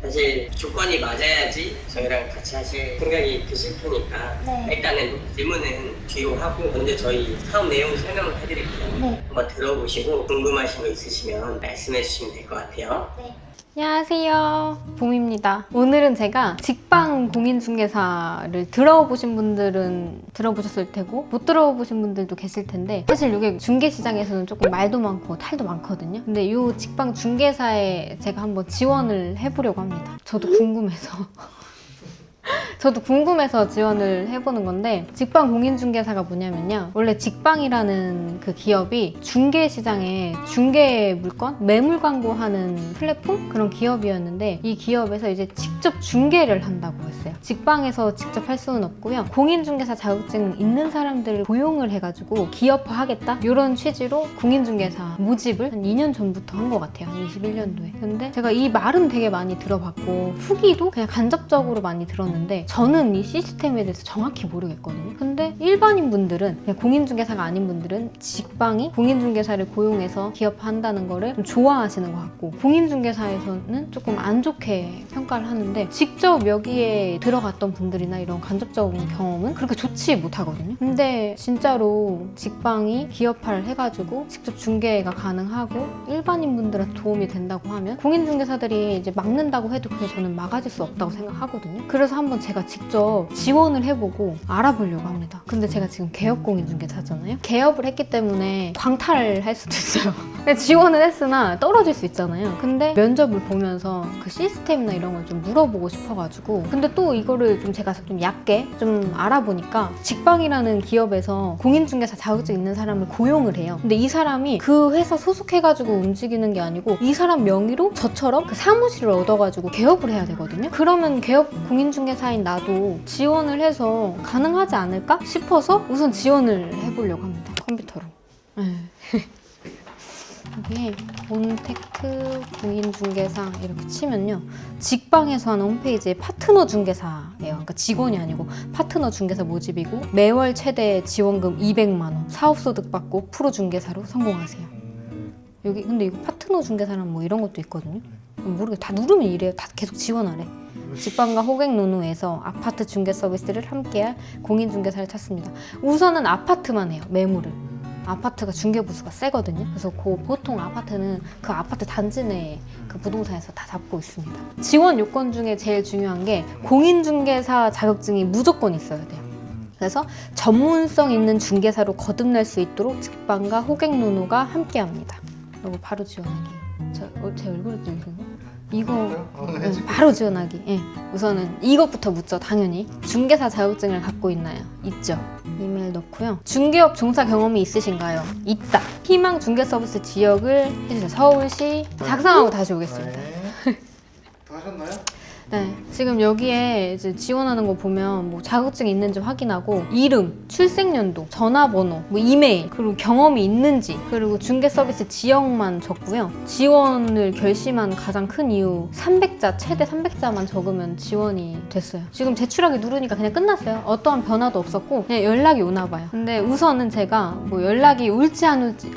사실 조건이 맞아야지 저희랑 같이 하실 생각이 드실 테니까 네. 일단은 질문은 뒤로 하고 먼저 저희 사업 내용 설명을 해드릴게요. 네. 한번 들어보시고 궁금하신 거 있으시면 말씀해 주시면 될 것 같아요. 네. 안녕하세요, 봄입니다. 오늘은 제가 직방 공인중개사를 들어보신 분들은 들어보셨을 테고 못 들어보신 분들도 계실 텐데, 사실 이게 중개시장에서는 조금 말도 많고 탈도 많거든요. 근데 이 직방 중개사에 제가 한번 지원을 해보려고 합니다. 저도 궁금해서 지원을 해보는 건데, 직방 공인중개사가 뭐냐면요, 원래 직방이라는 그 기업이 중개시장에 중개 물건, 매물 광고하는 플랫폼? 그런 기업이었는데, 이 기업에서 이제 직접 중개를 한다고 했어요. 직방에서 직접 할 수는 없고요, 공인중개사 자격증 있는 사람들을 고용을 해가지고 기업화하겠다, 이런 취지로 공인중개사 모집을 한 2년 전부터 한 것 같아요. 21년도에. 근데 제가 이 말은 되게 많이 들어봤고 후기도 그냥 간접적으로 많이 들었는데, 저는 이 시스템에 대해서 정확히 모르겠거든요. 근데 일반인 분들은, 그냥 공인중개사가 아닌 분들은 직방이 공인중개사를 고용해서 기업화한다는 거를 좀 좋아하시는 것 같고, 공인중개사에서는 조금 안 좋게 평가를 하는데, 직접 여기에 들어갔던 분들이나 이런 간접적인 경험은 그렇게 좋지 못하거든요. 근데 진짜로 직방이 기업화를 해가지고 직접 중개가 가능하고 일반인 분들한테 도움이 된다고 하면 공인중개사들이 이제 막는다고 해도 그게 저는 막아질 수 없다고 생각하거든요. 그래서 한번 제가 직접 지원을 해보고 알아보려고 합니다. 근데 제가 지금 개업공인중개사잖아요. 개업을 했기 때문에 광탈할 수도 있어요. 지원을 했으나 떨어질 수 있잖아요. 근데 면접을 보면서 그 시스템이나 이런 걸 좀 물어보고 싶어가지고, 근데 또 이거를 좀 제가 좀 얕게 좀 알아보니까 직방이라는 기업에서 공인중개사 자격증 있는 사람을 고용을 해요. 근데 이 사람이 그 회사 소속해가지고 움직이는 게 아니고 이 사람 명의로 저처럼 그 사무실을 얻어가지고 개업을 해야 되거든요. 그러면 개업 공인중개사인 나도 지원을 해서 가능하지 않을까 싶어서 우선 지원을 해보려고 합니다. 컴퓨터로. 여기에 온테크 공인중개사 이렇게 치면요, 직방에서 하는 홈페이지에 파트너 중개사예요. 그러니까 직원이 아니고 파트너 중개사 모집이고, 매월 최대 지원금 200만 원, 사업소득 받고 프로 중개사로 성공하세요. 여기 근데 이거 파트너 중개사랑 뭐 이런 것도 있거든요. 모르겠어요. 다 누르면 이래요. 다 계속 지원하래. 직방과 호객 노노에서 아파트 중개 서비스를 함께할 공인중개사를 찾습니다. 우선은 아파트만 해요. 매물을. 아파트가 중개부수가 세거든요. 그래서 보통 아파트는 그 아파트 단지 내에 그 부동산에서 다 잡고 있습니다. 지원 요건 중에 제일 중요한 게 공인중개사 자격증이 무조건 있어야 돼요. 그래서 전문성 있는 중개사로 거듭날 수 있도록 직방과 호객 노노가 함께합니다. 이거 바로 지원하기. 제 얼굴을 들리는 거? 이거 바로 지원하기. 예. 우선은 이것부터 묻죠. 당연히 중개사 자격증을 갖고 있나요? 있죠. 이메일 넣고요. 중개업 종사 경험이 있으신가요? 있다. 희망 중개 서비스 지역을 해주세요. 서울시. 작성하고 다시 오겠습니다. 네. 다 하셨나요? 네, 지금 여기에 이제 지원하는 거 보면 뭐 자격증이 있는지 확인하고, 이름, 출생연도, 전화번호, 뭐 이메일, 그리고 경험이 있는지, 그리고 중개 서비스 지역만 적고요. 지원을 결심한 가장 큰 이유, 300자, 최대 300자만 적으면 지원이 됐어요. 지금 제출하기 누르니까 그냥 끝났어요. 어떠한 변화도 없었고 그냥 연락이 오나 봐요. 근데 우선은 제가 뭐 연락이 올지 안 올지,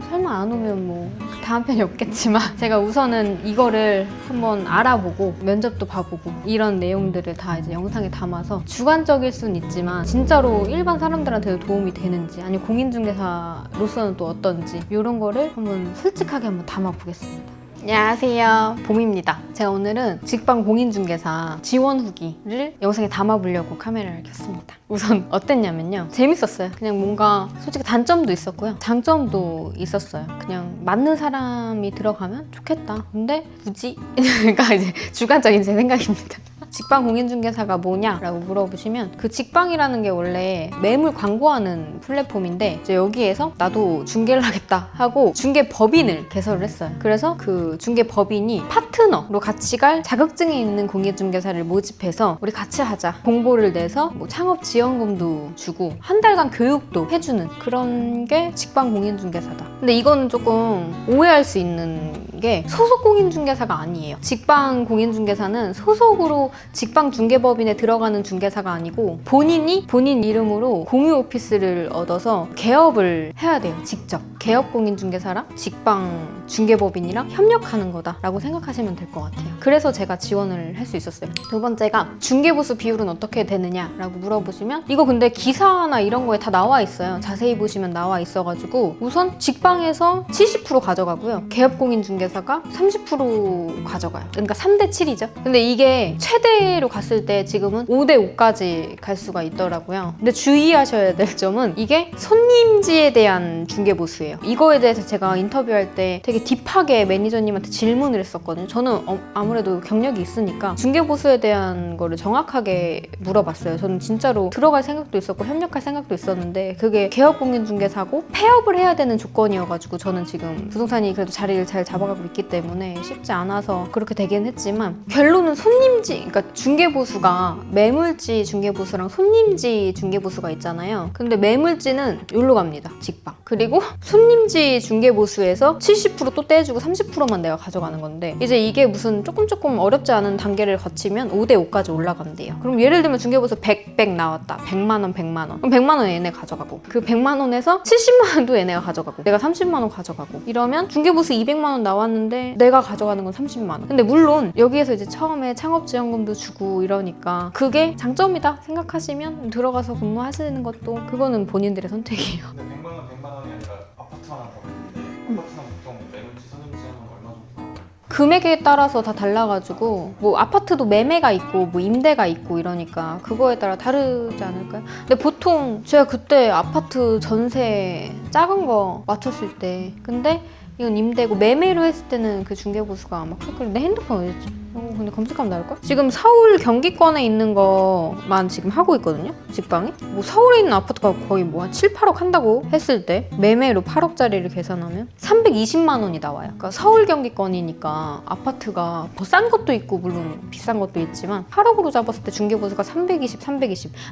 설마 안 오면 뭐 다음 편이 없겠지만 제가 우선은 이거를 한번 알아보고 면접도 봐보고 이런 내용들을 다 이제 영상에 담아서, 주관적일 순 있지만 진짜로 일반 사람들한테도 도움이 되는지, 아니 공인중개사로서는 또 어떤지, 이런 거를 한번 솔직하게 한번 담아보겠습니다. 안녕하세요, 봄입니다. 제가 오늘은 직방 공인중개사 지원 후기를 영상에 담아보려고 카메라를 켰습니다. 우선 어땠냐면요, 재밌었어요. 그냥 뭔가 솔직히 단점도 있었고요, 장점도 있었어요. 그냥 맞는 사람이 들어가면 좋겠다. 근데 굳이? 그러니까 이제 주관적인 제 생각입니다. 직방 공인중개사가 뭐냐라고 물어보시면, 그 직방이라는 게 원래 매물 광고하는 플랫폼인데, 이제 여기에서 나도 중개를 하겠다 하고 중개법인을 개설을 했어요. 그래서 그 중개법인이 파트너로 같이 갈 자격증이 있는 공인중개사를 모집해서 우리 같이 하자, 공고를 내서 뭐 창업 지원금도 주고 한 달간 교육도 해주는 그런 게 직방 공인중개사다. 근데 이거는 조금 오해할 수 있는 게, 소속 공인중개사가 아니에요. 직방 공인중개사는 소속으로 직방 중개법인에 들어가는 중개사가 아니고, 본인이 본인 이름으로 공유 오피스를 얻어서 개업을 해야 돼요. 직접 개업공인중개사랑 직방 중개법인이랑 협력하는 거다라고 생각하시면 될 것 같아요. 그래서 제가 지원을 할 수 있었어요. 두 번째가 중개보수 비율은 어떻게 되느냐라고 물어보시면 이거 근데 기사나 이런 거에 다 나와 있어요. 자세히 보시면 나와 있어가지고 우선 직방에서 70% 가져가고요. 개업공인중개사가 30% 가져가요. 그러니까 3대 7이죠. 근데 이게 최대로 갔을 때 지금은 5대 5까지 갈 수가 있더라고요. 근데 주의하셔야 될 점은 이게 손님지에 대한 중개보수예요. 이거에 대해서 제가 인터뷰할 때 되게 딥하게 매니저님한테 질문을 했었거든요. 저는 아무래도 경력이 있으니까 중개보수에 대한 거를 정확하게 물어봤어요. 저는 진짜로 들어갈 생각도 있었고 협력할 생각도 있었는데 그게 개업공인중개사고 폐업을 해야 되는 조건이어가지고 저는 지금 부동산이 그래도 자리를 잘 잡아가고 있기 때문에 쉽지 않아서 그렇게 되긴 했지만 결론은 손님지, 그러니까 중개보수가 매물지 중개보수랑 손님지 중개보수가 있잖아요. 근데 매물지는 여기로 갑니다. 직방. 그리고 손님지 중개보수에서 70%또 떼주고 30%만 내가 가져가는 건데 이제 이게 무슨 조금 어렵지 않은 단계를 거치면 5대 5까지 올라간대요. 그럼 예를 들면 중개보수 100 나왔다. 100만 원. 그럼 100만 원 얘네 가져가고 그 100만 원에서 70만 원도 얘네가 가져가고 내가 30만 원 가져가고 이러면 중개보수 200만 원 나왔는데 내가 가져가는 건 30만 원. 근데 물론 여기에서 이제 처음에 창업지원금도 주고 이러니까 그게 장점이다 생각하시면 들어가서 근무하시는 것도 그거는 본인들의 선택이에요. 근데 100만 원이 아니라 아파트 하나 더 있는데 아파트는 보통 매물지 선임지 하면 얼마 정도 나와요? 금액에 따라서 다 달라가지고 뭐 아파트도 매매가 있고 뭐 임대가 있고 이러니까 그거에 따라 다르지 않을까요? 근데 보통 제가 그때 아파트 전세 작은 거 맞췄을 때 근데 이건 임대고 매매로 했을 때는 그 중개보수가 아마 클 거예요. 내 핸드폰 어딨지? 근데 검색하면 나올걸? 지금 서울 경기권에 있는 거만 지금 하고 있거든요? 직방이? 뭐 서울에 있는 아파트가 거의 뭐 한 7, 8억 한다고 했을 때 매매로 8억짜리를 계산하면 320만 원이 나와요. 그러니까 서울 경기권이니까 아파트가 더 싼 것도 있고 물론 비싼 것도 있지만 8억으로 잡았을 때 중개보수가 320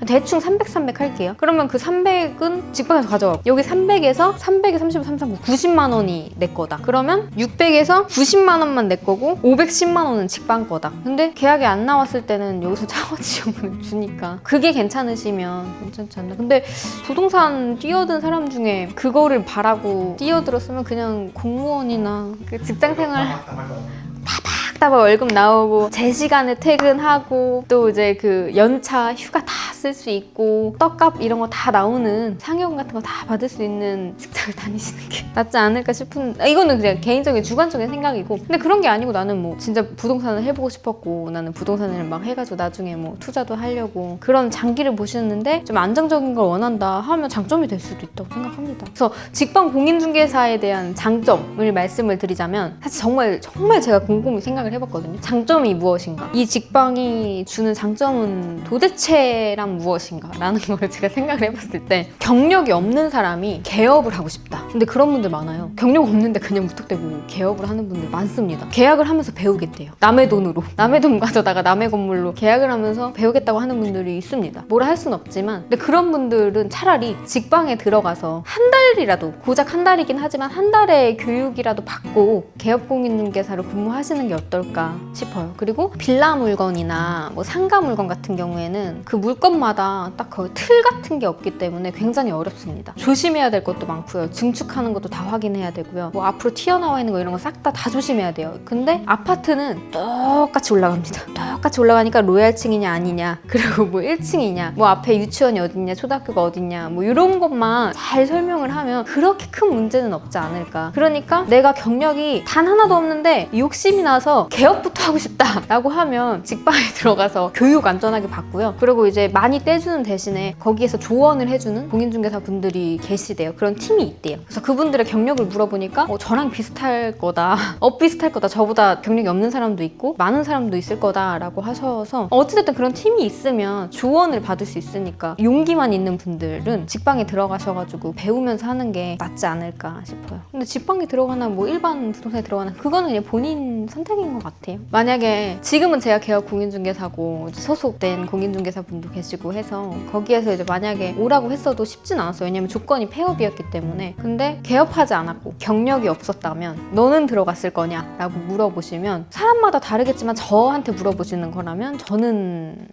대충 300 할게요. 그러면 그 300은 직방에서 가져가고 여기 300에서 300에 35, 33, 90만 원이 내 거다. 그러면 600에서 90만 원만 내 거고 510만 원은 직방 거다. 근데 계약이 안 나왔을 때는 여기서 창업지원금을 주니까 그게 괜찮으시면 괜찮지 않나. 근데 부동산 뛰어든 사람 중에 그거를 바라고 뛰어들었으면 그냥 공무원이나 그 직장생활 따박 월급 나오고 제 시간에 퇴근하고 또 이제 그 연차 휴가 다 쓸 수 있고 떡값 이런 거 다 나오는 상여금 같은 거 다 받을 수 있는 직장을 다니시는 게 낫지 않을까 싶은 이거는 그냥 개인적인 주관적인 생각이고 근데 그런 게 아니고 나는 뭐 진짜 부동산을 해보고 싶었고 나는 부동산을 막 해가지고 나중에 뭐 투자도 하려고 그런 장기를 보시는데 좀 안정적인 걸 원한다 하면 장점이 될 수도 있다고 생각합니다. 그래서 직방 공인중개사에 대한 장점을 말씀을 드리자면 사실 정말 제가 곰곰이 생각을 해봤거든요. 장점이 무엇인가? 이 직방이 주는 장점은 도대체란 무엇인가? 라는 걸 제가 생각을 해봤을 때 경력이 없는 사람이 개업을 하고 싶다. 근데 그런 분들 많아요. 경력 없는데 그냥 무턱대고 개업을 하는 분들 많습니다. 계약을 하면서 배우겠대요. 남의 돈으로. 남의 돈 가져다가 남의 건물로 계약을 하면서 배우겠다고 하는 분들이 있습니다. 뭐라 할 순 없지만 근데 그런 분들은 차라리 직방에 들어가서 한 달이라도 고작 한 달이긴 하지만 한 달의 교육이라도 받고 개업공인중개사로 근무하시는 게 어떨까 싶어요. 그리고 빌라 물건이나 뭐 상가 물건 같은 경우에는 그 물건마다 딱 거의 틀 같은 게 없기 때문에 굉장히 어렵습니다. 조심해야 될 것도 많고요. 증축하는 것도 다 확인해야 되고요. 뭐 앞으로 튀어나와 있는 거 이런 거 싹 다 조심해야 돼요. 근데 아파트는 똑같이 올라갑니다. 똑같이 올라가니까 로얄층이냐 아니냐 그리고 뭐 1층이냐 뭐 앞에 유치원이 어딨냐 초등학교가 어딨냐 뭐 이런 것만 잘 설명을 하면 그렇게 큰 문제는 없지 않을까. 그러니까 내가 경력이 단 하나도 없는데 욕심이 나서 개업부터 하고 싶다 라고 하면 직방에 들어가서 교육 안전하게 받고요. 그리고 이제 많이 떼주는 대신에 거기에서 조언을 해주는 공인중개사 분들이 계시대요. 그런 팀이 있대요. 그래서 그분들의 경력을 물어보니까 저랑 비슷할 거다 비슷할 거다. 저보다 경력이 없는 사람도 있고 많은 사람도 있을 거다 라고 하셔서 어찌됐든 그런 팀이 있으면 조언을 받을 수 있으니까 용기만 있는 분들은 직방에 들어가셔가지고 배우면서 하는 게 낫지 않을까 싶어요. 근데 직방에 들어가나 뭐 일반 부동산에 들어가나 그거는 그냥 본인 선택인 것 같아요. 만약에 지금은 제가 개업 공인중개사고 소속된 공인중개사분도 계시고 해서 거기에서 이제 만약에 오라고 했어도 쉽진 않았어요. 왜냐면 조건이 폐업이었기 때문에. 근데 개업하지 않았고 경력이 없었다면 너는 들어갔을 거냐? 라고 물어보시면 사람마다 다르겠지만 저한테 물어보시는 거라면 저는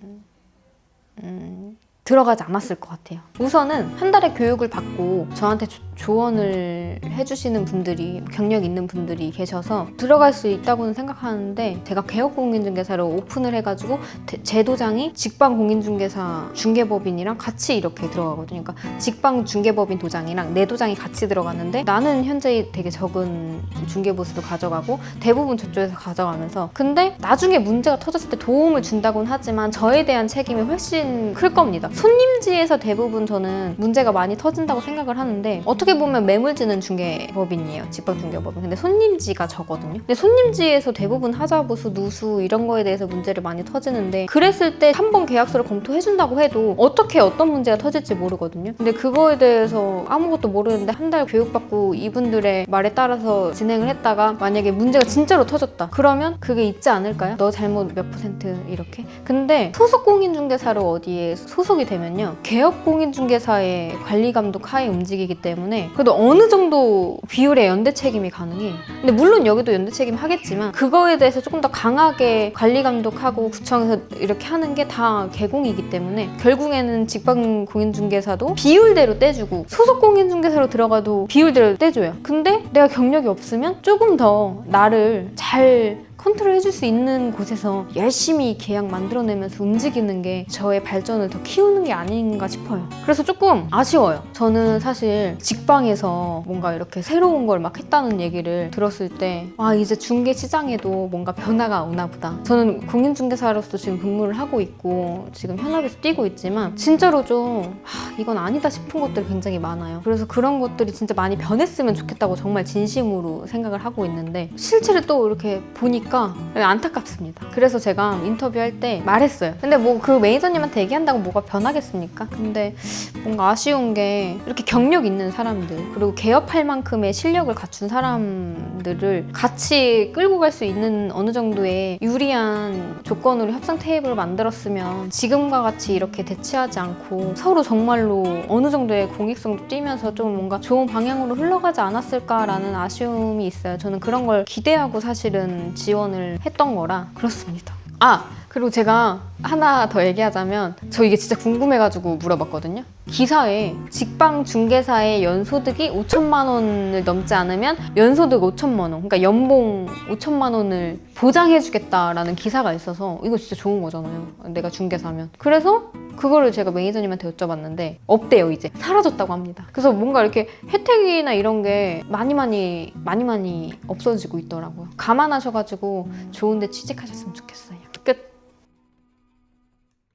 들어가지 않았을 것 같아요. 우선은 한 달의 교육을 받고 저한테 조언을 해주시는 분들이, 경력 있는 분들이 계셔서 들어갈 수 있다고는 생각하는데, 제가 개업공인중개사를 오픈을 해가지고 제 도장이 직방공인중개사 중개법인이랑 같이 이렇게 들어가거든요. 그러니까 직방중개법인 도장이랑 내 도장이 같이 들어가는데, 나는 현재 되게 적은 중개보수를 가져가고 대부분 저쪽에서 가져가면서, 근데 나중에 문제가 터졌을 때 도움을 준다고는 하지만 저에 대한 책임이 훨씬 클 겁니다. 손님지에서 대부분 저는 문제가 많이 터진다고 생각을 하는데, 어떻게 보면 매물지는 중개법인이에요, 직방중개법인. 근데 손님지가 저거든요. 근데 손님지에서 대부분 하자보수, 누수 이런 거에 대해서 문제를 많이 터지는데, 그랬을 때 한 번 계약서를 검토해준다고 해도 어떻게 어떤 문제가 터질지 모르거든요. 근데 그거에 대해서 아무것도 모르는데 한 달 교육받고 이분들의 말에 따라서 진행을 했다가 만약에 문제가 진짜로 터졌다, 그러면 그게 있지 않을까요? 너 잘못 몇 % 이렇게. 근데 소속 공인중개사로 어디에 소속이 되면요, 개업 공인중개사의 관리감독 하에 움직이기 때문에 그래도 어느 정도 비율의 연대 책임이 가능해요. 근데 물론 여기도 연대 책임 하겠지만, 그거에 대해서 조금 더 강하게 관리 감독하고 구청에서 이렇게 하는 게 다 개공이기 때문에 결국에는 직방 공인중개사도 비율대로 떼주고 소속 공인중개사로 들어가도 비율대로 떼줘요. 근데 내가 경력이 없으면 조금 더 나를 잘 컨트롤 해줄 수 있는 곳에서 열심히 계약 만들어내면서 움직이는 게 저의 발전을 더 키우는 게 아닌가 싶어요. 그래서 조금 아쉬워요. 저는 사실 직방에서 뭔가 이렇게 새로운 걸 막 했다는 얘기를 들었을 때, 아, 이제 중개 시장에도 뭔가 변화가 오나 보다. 저는 공인중개사로서 지금 근무를 하고 있고 지금 현업에서 뛰고 있지만 진짜로 좀 이건 아니다 싶은 것들이 굉장히 많아요. 그래서 그런 것들이 진짜 많이 변했으면 좋겠다고 정말 진심으로 생각을 하고 있는데, 실체를 또 이렇게 보니까 안타깝습니다. 그래서 제가 인터뷰할 때 말했어요. 근데 뭐 그 매니저님한테 얘기한다고 뭐가 변하겠습니까? 근데 뭔가 아쉬운 게, 이렇게 경력 있는 사람들, 그리고 개업할 만큼의 실력을 갖춘 사람들을 같이 끌고 갈 수 있는 어느 정도의 유리한 조건으로 협상 테이블을 만들었으면 지금과 같이 이렇게 대치하지 않고 서로 정말로 어느 정도의 공익성도 띄면서 좀 뭔가 좋은 방향으로 흘러가지 않았을까라는 아쉬움이 있어요. 저는 그런 걸 기대하고 사실은 지원을 했던 거라 그렇습니다. 그리고 제가 하나 더 얘기하자면, 저 이게 진짜 궁금해가지고 물어봤거든요. 기사에 직방 중개사의 연소득이 5천만 원을 넘지 않으면 연소득 5천만 원, 그러니까 연봉 5천만 원을 보장해주겠다라는 기사가 있어서, 이거 진짜 좋은 거잖아요, 내가 중개사면. 그래서 그거를 제가 매니저님한테 여쭤봤는데 없대요. 이제 사라졌다고 합니다. 그래서 뭔가 이렇게 혜택이나 이런 게 많이 없어지고 있더라고요. 감안하셔가지고 좋은 데 취직하셨으면 좋겠어요.